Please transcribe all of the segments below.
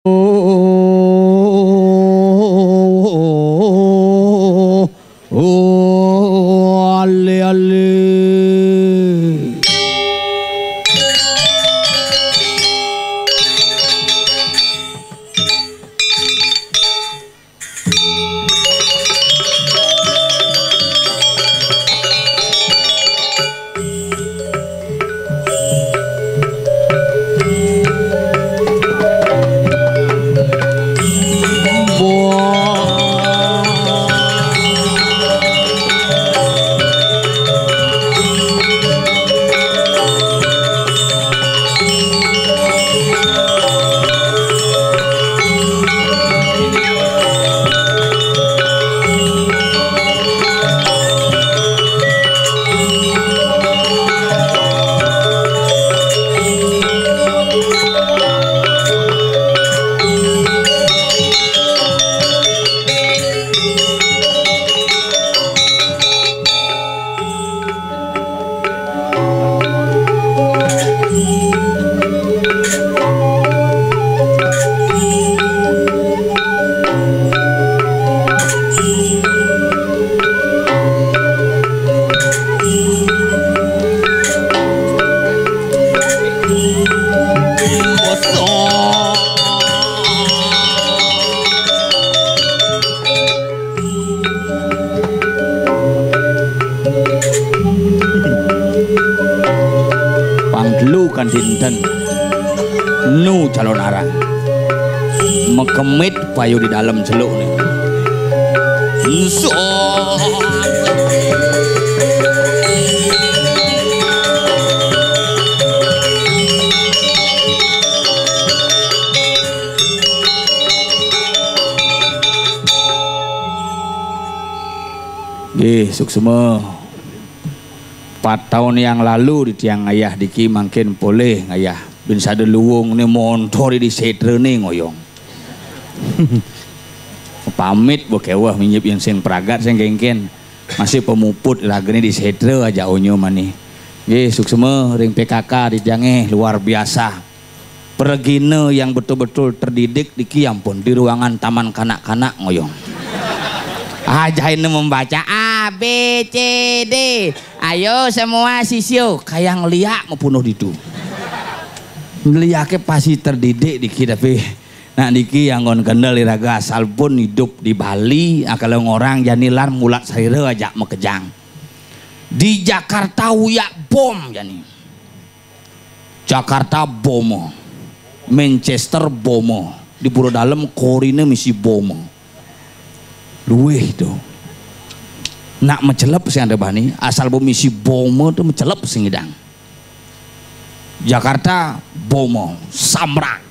Ale ale. Dinten nu calon arang mekemit payu di dalam celuk nih so suksema 4 tahun yang lalu di tiang ayah diki makin boleh ayah bin sada luwung ni montori di setre ni ngoyong pamit bokewah minjip yang sing pragat sing gengken masih pemuput lagene di setre aja onyo mani suksema ring PKK di tiange luar biasa pergine yang betul-betul terdidik diki ampun di ruangan taman kanak-kanak ngoyong ajain membaca A B C D. Ayo semua sisyo kayak ngeliak mau punuh ditu. Ngeliaknya pasti terdidik diki tapi nak diki yang ngon kendal iraga asal pun hidup di Bali kalau orang janilar mulat saire aja mekejang. Di Jakarta uyak bom jani. Jakarta bomo. Manchester bomo. Di pura dalam korine misi bomo. Luweh itu nak mencelep sih anda bani asal bomisi bomo tuh mencelep sing hidang Jakarta bomo samrak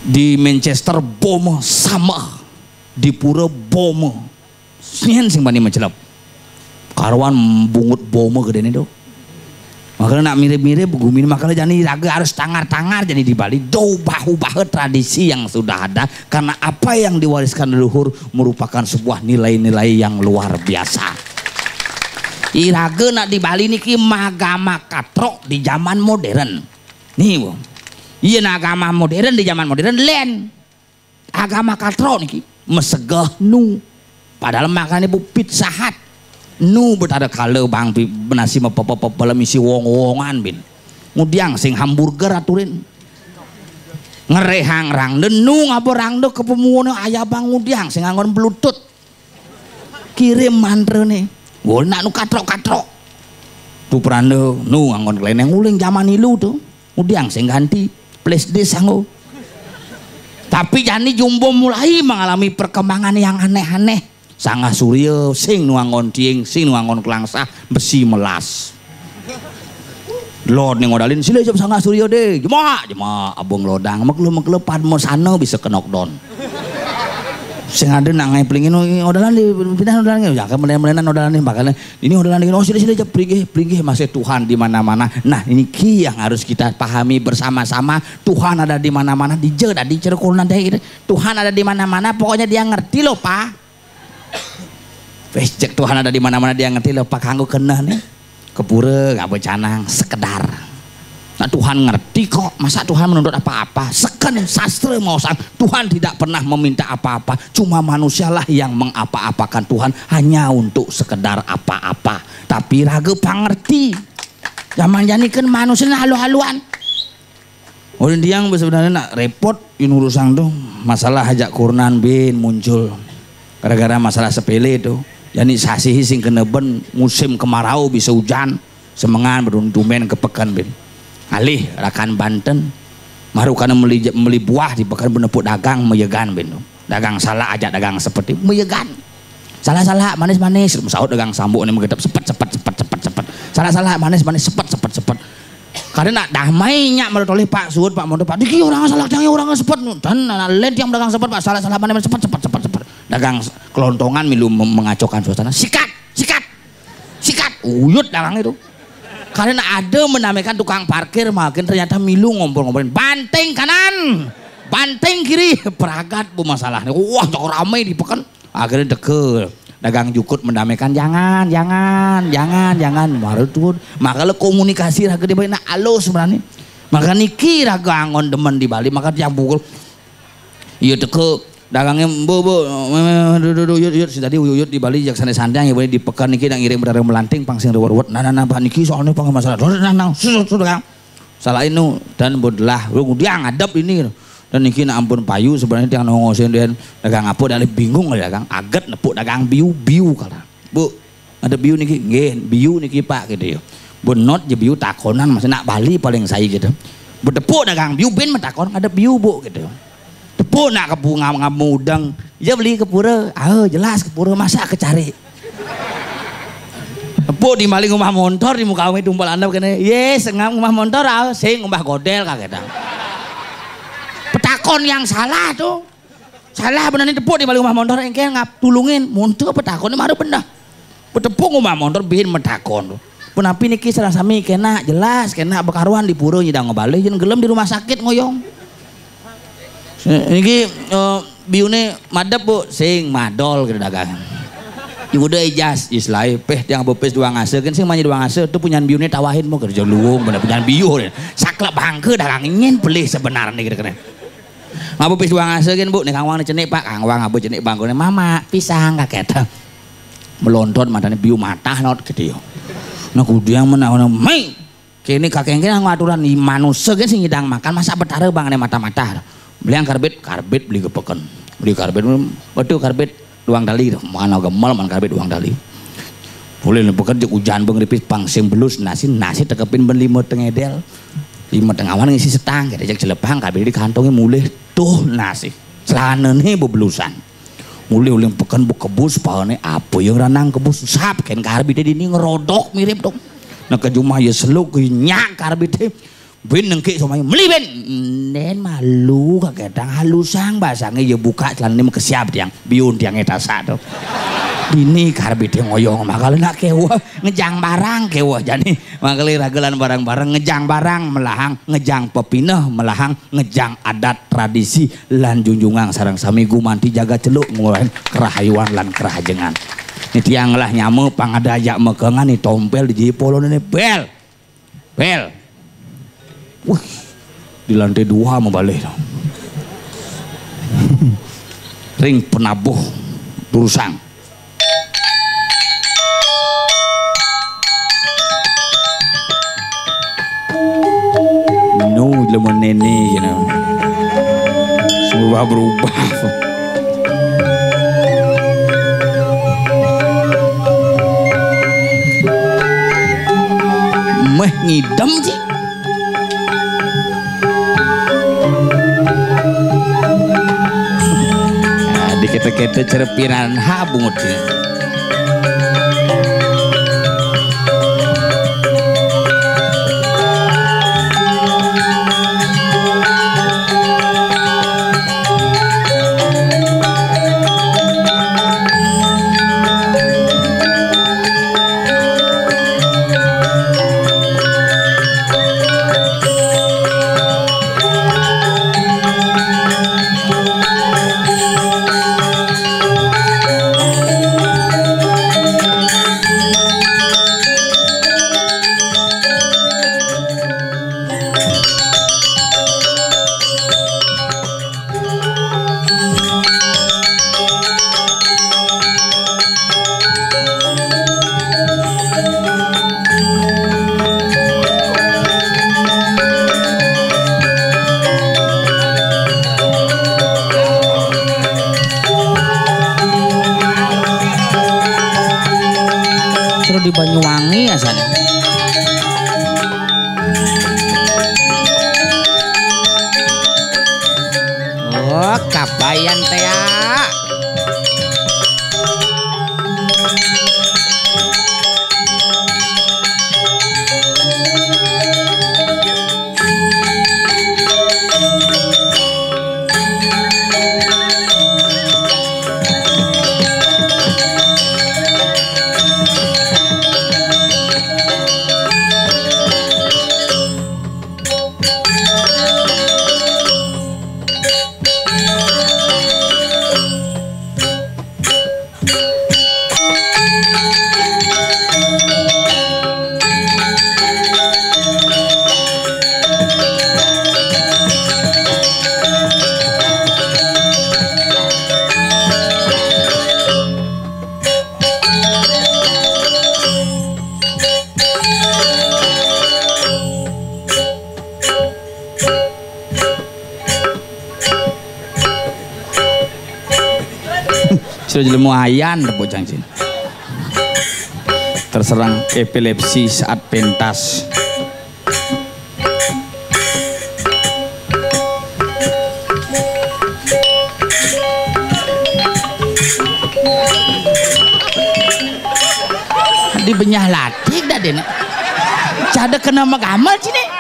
di Manchester bomo sama di pura bomo sien sing bani mencelep karuan bungut bomo gede nih dok makanya nak mirip-mirip gumin makanya jadi raga harus tangar-tangar jadi di Bali do bahu-bahu tradisi yang sudah ada karena apa yang diwariskan leluhur merupakan sebuah nilai-nilai yang luar biasa. Iraga nak di Bali niki agama katrok di zaman modern nih bang iya agama modern di zaman modern len agama katrok niki mesegah nu padahal makan ibu Pizza Hut nu berada kala bang nasi mepepepepele misi wong-wongan bin ngudiang sing hamburger aturin ngerehang rang dan nu ngaborang do kepemuana ayah bang ngudiang sing ngangon bluetooth kirim mantre nih wah nak nu katrok-katrok tuh peranda nu ngangon keleneng uling zaman ilu tuh ngudiang sing ganti PlayStation sanggo tapi jani jumbo mulai mengalami perkembangan yang aneh-aneh Sangah Surya sing nuangon tieng sing nuangon kelangsah besi melas Lord ning modalin sila jam Sangah Surya deh jema abang lodang maklu padmo sana bisa ke knockdown sing ada nang ngeplingin odalan di pindah odalan ya kan melenan odalan ini makanya ini odalan ini sila aja pringgih masih Tuhan di mana-mana nah ini ki yang harus kita pahami bersama-sama Tuhan ada di mana-mana di cerukul nanti Tuhan ada di mana-mana pokoknya dia ngerti loh pak cek Tuhan ada di mana-mana dia ngerti loh pak kanggo kena nih kepura nggak bercanang sekedar Nah, Tuhan ngerti kok, masa Tuhan menuntut apa-apa? Seken sastra mau sang, Tuhan tidak pernah meminta apa-apa, cuma manusialah yang mengapa-apakan Tuhan hanya untuk sekedar apa-apa. Tapi raga pangerti, zaman jani kan manusia halu-haluan. Orang diang sebenarnya nak repot ini urusan tuh, masalah hajak kurnan bin muncul, gara-gara masalah sepele itu. Jadi sasihi sing kena ben musim kemarau bisa hujan, semengan beruntumen kepekan bin. Alih rakan Banten maru kana meli buah di pekan benepuk dagang meyegan ben dagang salah ajak dagang seperti meyegan salah manis saut dagang sambuk ini menggedap sepet salah manis sepet karena nak damai nyak meletoleh Pak Suud Pak Mondo Pak diki orang salah jangan orang sepet dan lain yang dagang sepet Pak salah manis sepet dagang kelontongan milu mengacaukan suasana sikat uyut dagang itu. Karena ada menamaikan tukang parkir makin ternyata milu ngompol-ngompolin banting kanan banting kiri peragat bu masalahnya wah cok ramai di pekan akhirnya deket dagang jukut mendamaikan jangan baru tuh maka lo komunikasi raga di balik nak halus sebenarnya maka niki raga angon demen di Bali maka dia pukul iya deket dagangnya bu yut si tadi uyut di Bali jak santai-santai boleh di pekan niki nang ngirim berdarah melanting pangsing reward nah pak niki soalnya pang masalah nang sudah salah ini dan bodlah dia ngadep ini dan niki nak ampun payu sebenarnya yang nongosin dan dagang apa dari bingung dagang aget nepuk dagang biu kata bu ada biu niki nggih biu niki Pak gitu ya benot je biu takonan masih nak Bali paling saya gitu berdepuk dagang biu ben mentakon ada biu bu gitu tepuk nak ke bunga ngamudang dia beli ke pura jelas ke pura masa kecari tepuk di maling rumah motor di muka kami tumpal anda begini yes ngam rumah motor sing ngubah godel kaget petakon yang salah tuh salah benar nih tepuk di maling rumah motor yang kayak ngap tulungin montor petakon ini mana benar petepuk rumah motor bikin metakon tuh penapi niki serang sami kena jelas kena bekaruan di pura nyidang ngebalik yang gelem di rumah sakit ngoyong ini biune madep bu sing madol gitu dagangan ibu udah ijas islai peh yang bepes dua ngase kan sing manya dua ngase tuh punya biune tawahin mau kerja luung bener punya biu saklek bangke dagang ingin beli sebenarnya gitu kan ngabu bepes dua ngase kan bu nih kangwang cenik Pak kangwang ngabu cenik bangkune mama pisang kaget melontot matanya biu matah not gitu yo nah kudiang menang mei kini kakek kini ngaturan di manusia kan sing ngidang makan masa betara bang mata-mata beli yang karbit beli kepekan beli karbit betul karbit doang dali mana gemal man karbit doang dali boleh pekan jek hujan bengripis pangsing belus nasi tekepin ben 5 tengedel 5 tengawan ngisi setang kita jek jelepang karbit di kantongnya mulai tuh nasi celana nih bebelusan mulai uling pekan bu kebus paone apa yang ranang kebus sap kan karbit di ini ngerodok mirip dong nah kejumah ya seluk nyak karbit ben nengke somai meli ben nen malu kagetang halusang basangnya ya buka celana ini kesiap tiang biun tiang etasa tuh ini karbit ngoyong makanya nak kewa ngejang barang kewa jadi makanya ragelan barang-barang ngejang barang melahang ngejang pepineh melahang ngejang adat tradisi lan junjungang sarang sami gumanti jaga celuk ngulain kerahayuan lan kerahajengan ini tiang lah nyamu pangadayak mekengan nih tompel di jipolo ini bel wih, di lantai 2 mau balik ring penabuh turusang no lemon nene you know semua berubah meh ngidam sih kita cerpiran habungut sih di Banyuwangi asane. Oh, kabayan teh ya. Sudah jelemu ayan bocang sini. Terserang epilepsi saat pentas. Di benyah latih dah deh. Cada kena magamal sini.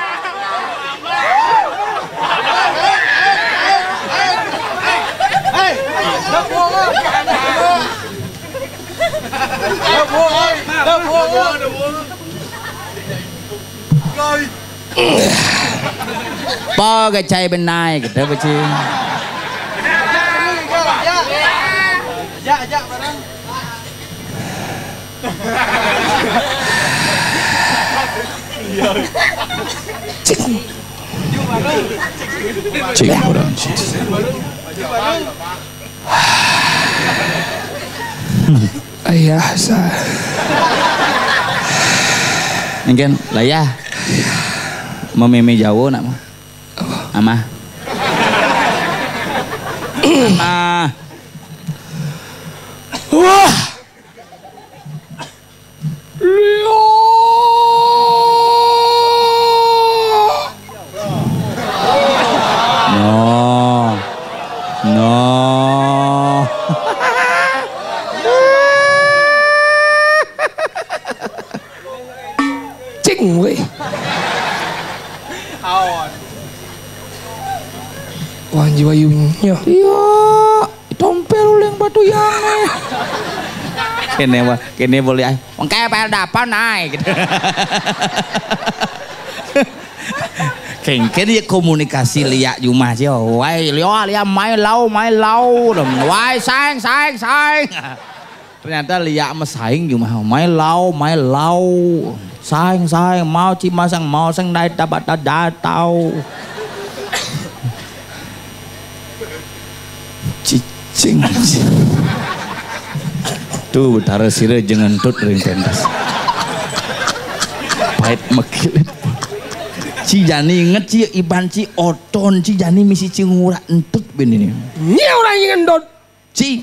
Po cái chay bên này cái đó chứ. Dạ bạn ơi. Cik orang cik. Ayah sah. Mungkin lah ya. Mau meme Jawa nak mah? Amah. Amah. Wah. No. No. Cing weh. Wah jiwa yunya. Iya, tompel yang batu yang. Kene boleh ay. Wong kepel dapan naik gitu. Kengken ya komunikasi liak Jumah sih. Wai liak main lau. Wai saing. Ternyata liak mesaing Jumah. Main lau. Saing mau cimasang mau sang dai dapat datau. Cicing. Tuh tara sira jangan tut ring pentas. Pahit mekilit. Ci Jani inget ci Iban ci oton ci Jani misi ci ngura entut ben ini. Nya orang yang ngendot. Ci.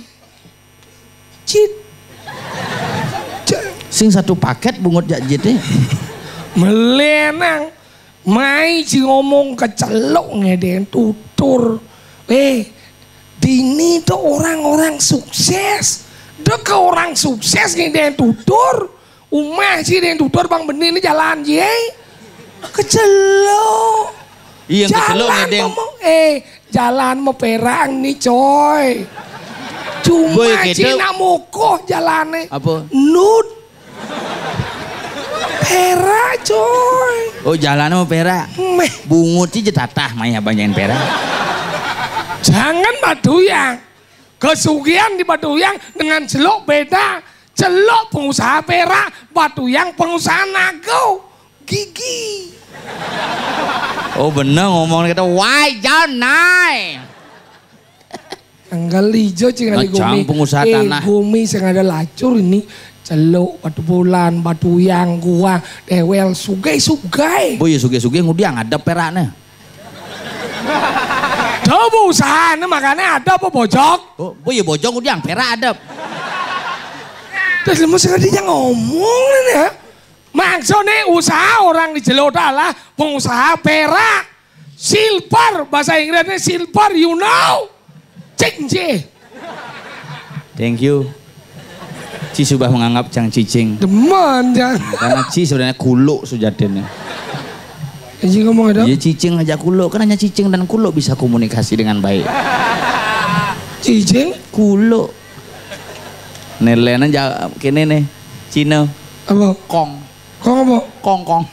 Sing satu paket bungut jajit Melenang. Mai ci ngomong kecelok ngeden tutur. Dini tuh orang-orang sukses. Dek orang sukses ngeden tutur. Umah sih den tutur Bang Benih ini jalan ye. Kecelok. Iya kecelok ngeden. Jalan mau perang nih coy. Cuma Cina mokoh jalannya. Apa? Nut. Pera coy. Oh jalannya mau pera. Bungut sih jetatah maya banyakin pera. Jangan Baduyang. Kesugihan di Baduyang dengan celok beda. Celok pengusaha perak, Baduyang pengusaha nago. Gigi. Oh bener ngomong kita why John naik. Tanggal hijau cing Ngacang pengusaha tanah. Bumi sing ada lacur ini celok batu bulan, Baduyang gua dewel sugai. Oh iya sugai ngudiang ada peraknya. Coba usaha makanya ada apa bojok? Oh iya bojok ngudiang perak ada. Terus lemu sengaja ngomong ya. Maksudnya usaha orang di Jelo adalah pengusaha perak, silver, bahasa Inggrisnya silver, you know. Cing. Thank you. Ci sudah menganggap Jang Cicing. Demen Jang. Karena Ci sebenarnya kulo sujadennya. Cicing ngomong ada? Iya Cicing aja kulo, kan hanya Cicing dan kulo bisa komunikasi dengan baik. Cicing? Kulo. Nelena kene nih, Cina. Apa? Kong. Kong apa? Kong.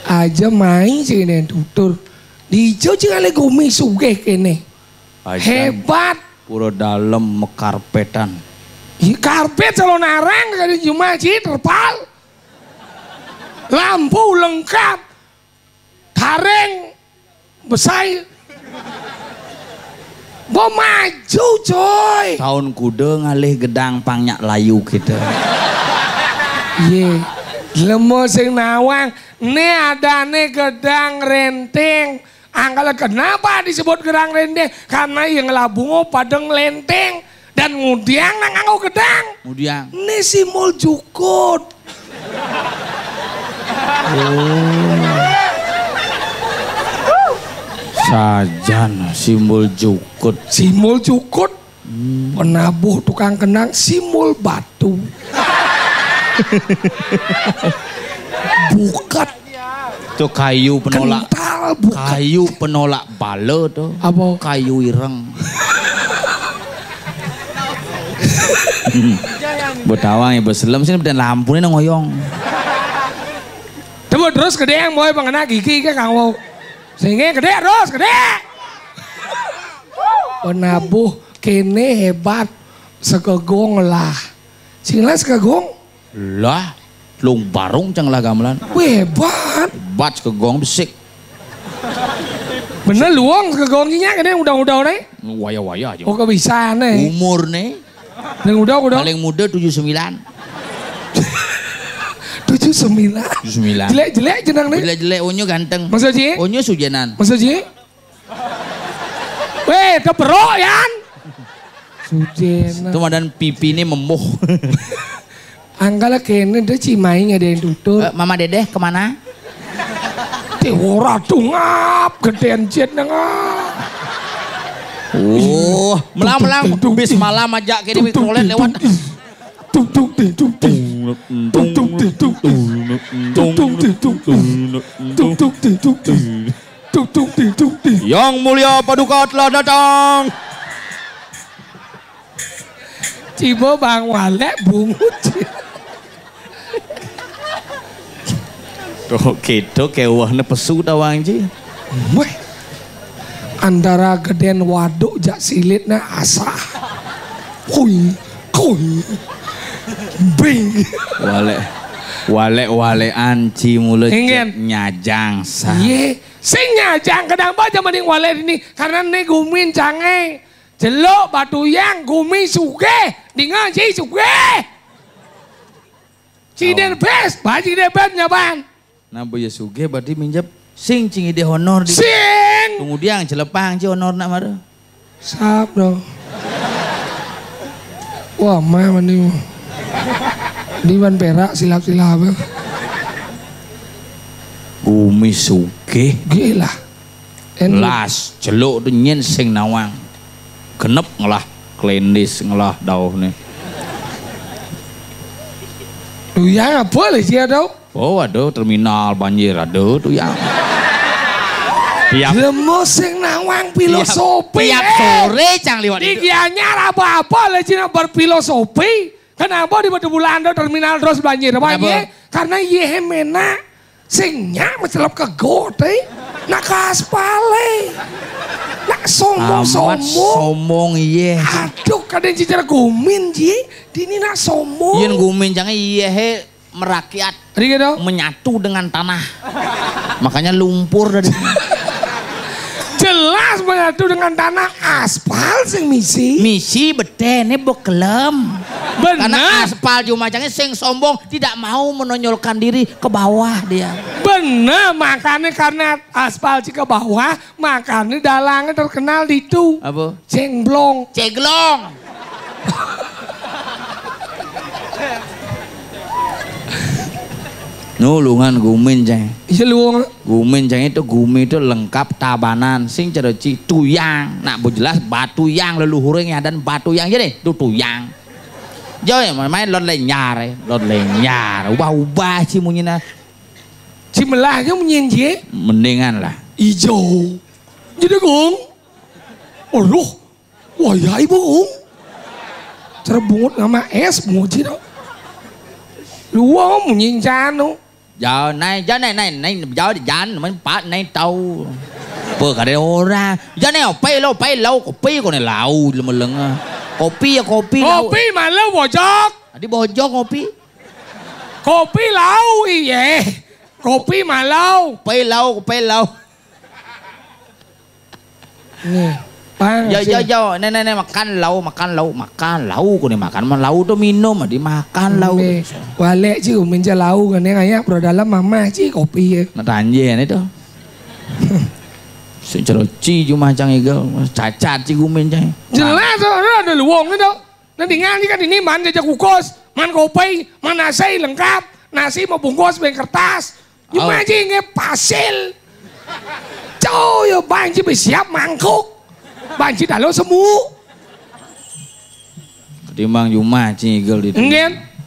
Aja main sih nih tutur. Dijo jangan lagi gumi suge kene. Hebat. Pura dalam mekarpetan. Karpet calon narang kali cuma sih terpal. Lampu lengkap. Kareng besai. Bo maju coy. Tahun kuda ngalih gedang pangyak layu kita. Iya. Lemo sing nawang. Nih ada nih gedang renting. Angkala kenapa disebut gedang renting? Karena yang labungo padang lenteng. Dan ngudiang nang nganggo gedang. Ngudiang. Nih simbol jukut. Sajan simbol jukut. Simbol jukut. Penabuh tukang kenang simbol batu. Bukat. Itu kayu penolak. Kental bukat. Kayu penolak bale tuh. Apa? Kayu ireng. Betawang ibu selam sini dan lampu ini ngoyong. Coba terus gede yang mau pengen gigi ke kang sehingga gede terus gede. Penabuh kene hebat sekegong lah. Sila sekegong? Lah, lung barung cang lah gamelan. Hebat. Hebat sekegong besik. Bener luang sekegongnya gede udah nih. Waya-waya aja. Oh bisa nih. Umur nih. Yang udah. Paling muda 79. 79. Jelek jenang nih. Jelek onyo ganteng. Masa Ji? Onyo sujenan. Masa Ji? Weh, keperok yan. Sujenan. Itu madan pipi ini memuh. Anggala kene deh Cimahi ada yang tutup. Mama Dedeh kemana? Ora tungap gedean jet nengah. Oh, melang-melang bis malam aja kini mikrolet lewat. Yang mulia paduka telah datang. Cibo Bang Walek bungut. Tuh gitu kewahnya pesu tawang ji. Weh. Antara gedean waduk jak silitna asah. Kui. Bing. Wale anci mulut Ingen. nyajang sah. Ye, sing nyajang kenapa zaman ning wale ini karena nih gumin cange. Jelok batu yang gumi suge, dengan si suge. Ciden best, baji debet nyaban. Nah boya suge berarti minjap sing cing ide honor di. Sing. Kemudian celepang ci honor nak mara. Sap dong. Wah, mah mandi. Di ban perak silap-silap. Gumi suge. Gila. Las jeluk tu nyen sing nawang. Genep ngelah klendis ngelah dauh nih. Tuh yang apa lagi sih ada? Oh ada terminal banjir ada tuh yang. Tiap Lemo sing nawang filosofi. Tiap sore cang liwat itu. Digianya apa-apa lagi berfilosofi. Kenapa di Belanda terminal terus banjir? Karena ye mena singnya mencelap ke got nak kaspale. Nak sombong iya. Aduh kadang cicara gumin ji. Dini nak sombong. Yen gumin jangan iya he merakyat. Menyatu dengan tanah. Makanya lumpur dari jelas menyatu dengan tanah aspal sing misi betene bekelem. Benar. Karena aspal Jumajangnya sing sombong tidak mau menonjolkan diri ke bawah dia. Benar, makanya karena aspal ke bawah, makanya dalangnya terkenal di itu. Apa? Cenglong. Nulungan gumin ceng. Iya luang. Gumin ceng itu gumi itu lengkap tabanan. Sing cereci tuyang. Nak bu jelas batu yang leluhurnya dan batu yang jadi itu tuyang. Joy main lon lenyar. Ubah sih munyina. Cimelahnya menyenje. Mendingan lah. Ijo. Jadi gong. Oh loh. Wah ya ibu gong. Cara bungut nama es bungut sih dong. Luang menyincanu. Giờ này giờ dàn mình bắt này tàu bữa cả đây ora giờ này pay lâu kopi còn này lâu là một lần kopi kopi mà lâu bò chót đi bò chót kopi lâu gì vậy kopi mà lâu pay lâu giờ này makan lâu còn này makan mà lâu tuh minum mà đi makan lâu wale chứ mìnhจะlâu kan yang ayah pro dalam mama sih kopi ya nah tanya itu secerci cuma cang igal cacat sih gumin cang jelas ada luang itu nanti nganti kan ini man jajak kukus man kopi man nasi lengkap nasi mau bungkus dengan kertas cuma aja nge pasil cow ya bang sih siap mangkuk bang sih dalam semu ketimbang cuma cinggal itu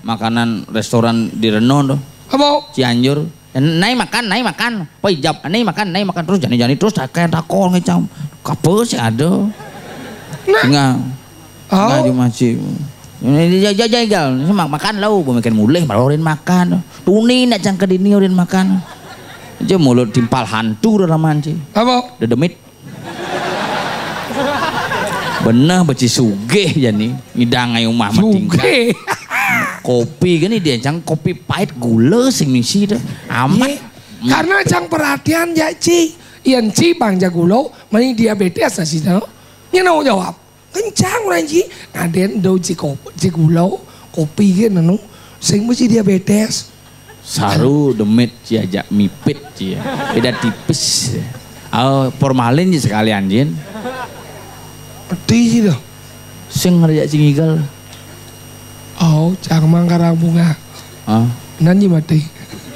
makanan restoran di Renon tuh apa Cianjur naik makan pejap naik makan terus jani terus kayak takol ngecam kape sih ada enggak cuma sih ini jagal makan lau pemikiran mulai malah makan tuni nak cang kedini urin makan aja mulut timpal hantu raman sih apa dedemit bener beci sugih jani ngidang ayo mah sugih kopi gini dia cang kopi pahit gula sing misi dah amat karena cang perhatian ya ci yang ci bang jagulo mani diabetes sih no yang mau jawab kencang orang ci ngaden do ci gulo kopi gitu no sing mesti diabetes saru demit ci aja mipit ci ya beda tipis formalin sih sekalian jin peti sih dah sing ngerja cingigal oh cang mangkarang bunga nanti mati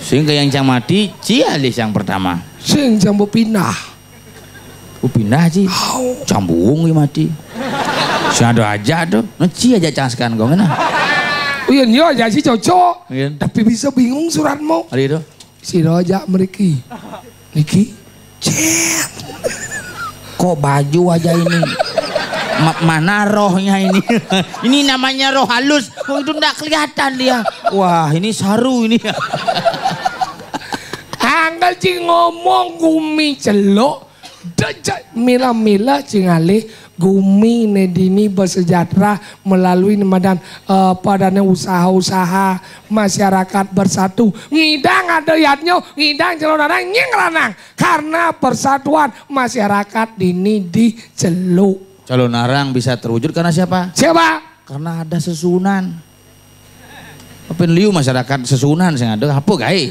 sing yang cang mati cialis yang pertama sing cang pindah sih cang buung mati sing ada aja tuh neci aja cang sekan kau kena oh iya aja sih cocok tapi bisa bingung suratmu hari itu si roja meriki Niki cet kok baju aja ini mana rohnya ini ini namanya roh halus oh itu enggak kelihatan dia wah ini saru ini anggal cing ngomong gumi celok dejak mila-mila cing alih gumi nedini bersejahtera melalui nemadan padanya usaha-usaha masyarakat bersatu ngidang ada yatnya ngidang celok narang nyeng lanang karena persatuan masyarakat dini di celuk calon narang bisa terwujud karena siapa? Siapa? Karena ada sesunan. Apa liu masyarakat sesunan sing ada apa gae?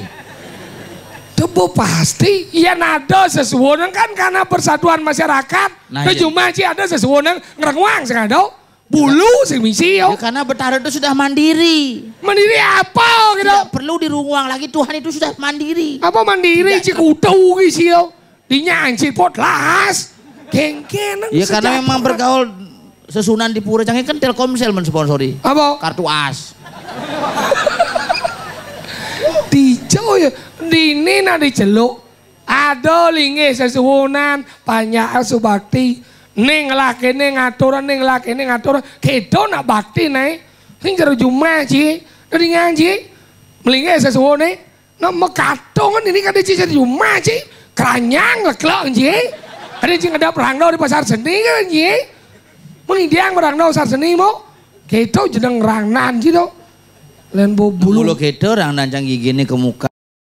Tebu pasti iya ada sesunan kan karena persatuan masyarakat. Nah, cuma sih ada sesunan ngerengwang sing ada. Bulu sing misi yo. Ya, karena Betara itu sudah mandiri. Mandiri apa gitu? Tidak perlu diruang lagi Tuhan itu sudah mandiri. Apa mandiri cikutu gitu yo. Dinyanci pot las. Geng-geng ya karena memang bergaul sesunan di Pura Canggih kan Telkomsel mensponsori apa? Kartu as di jauh ya di nina di celuk ada linge sesuhunan banyak subakti neng laki neng ngaturan kedo nak bakti naik ini jero jumlah sih dari ngaji melinge sesuhunan nak mekatongan ini kan di jumlah sih keranyang leklok sih ada cing ada perang di pasar seni kan ye mengidiang perang pasar seni mau gitu jeneng rangnan gitu lain bulu bulu gitu rangnan cang gigi ini ke muka